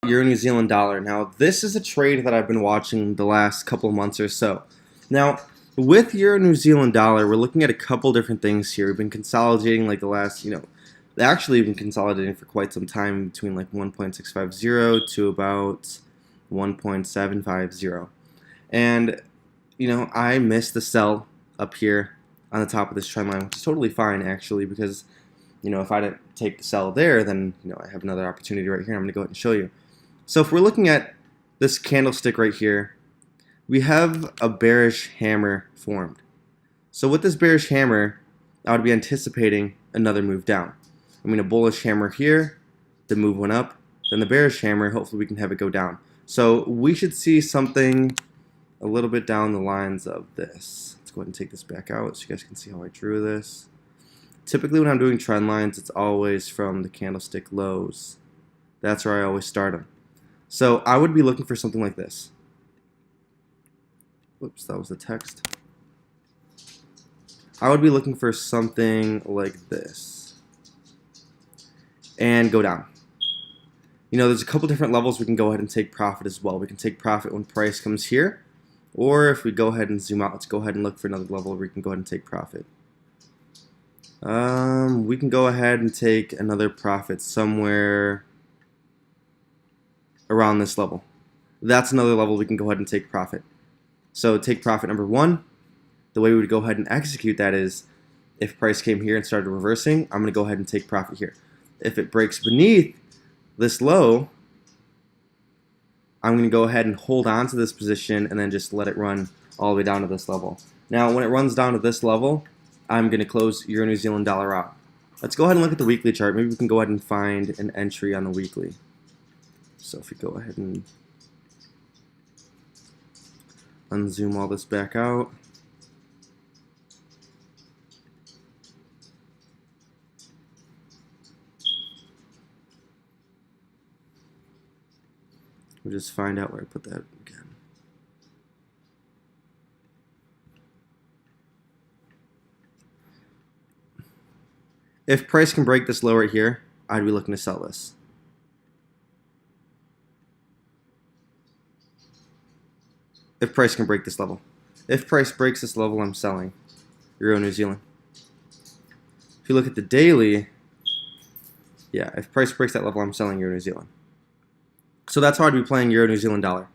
Euro New Zealand dollar. Now, this is a trade that I've been watching the last couple of months or so. Now, with Euro New Zealand dollar, we're looking at a couple different things here. We've been consolidating like the last, actually been consolidating for quite some time between like 1.650 to about 1.750. And, I missed the sell up here on the top of this trend line, which is totally fine actually, because if I didn't take the sell there, then I have another opportunity right here. I'm going to go ahead and show you. So if we're looking at this candlestick right here, we have a bearish hammer formed. So with this bearish hammer, I would be anticipating another move down. A bullish hammer here, the move went up, then the bearish hammer, hopefully we can have it go down. So we should see something a little bit down the lines of this. Let's go ahead and take this back out so you guys can see how I drew this. Typically when I'm doing trend lines, it's always from the candlestick lows. That's where I always start them. So I would be looking for something like this. Whoops, that was the text. I would be looking for something like this. And go down. There's a couple different levels we can go ahead and take profit as well. We can take profit when price comes here. Or if we go ahead and zoom out, let's go ahead and look for another level where we can go ahead and take profit. We can go ahead and take another profit somewhere around this level. That's another level we can go ahead and take profit. So take profit number one. The way we would go ahead and execute that is if price came here and started reversing, I'm going to go ahead and take profit here. If it breaks beneath this low, I'm going to go ahead and hold on to this position and then just let it run all the way down to this level. Now, when it runs down to this level, I'm going to close Euro New Zealand dollar out. Let's go ahead and look at the weekly chart. Maybe we can go ahead and find an entry on the weekly. So if we go ahead and unzoom all this back out. We'll just find out where I put that again. If price can break this low right here, I'd be looking to sell this. If price can break this level. If price breaks this level, I'm selling Euro New Zealand. If you look at the daily, yeah, if price breaks that level, I'm selling Euro New Zealand. So that's how I'd be playing Euro New Zealand dollar.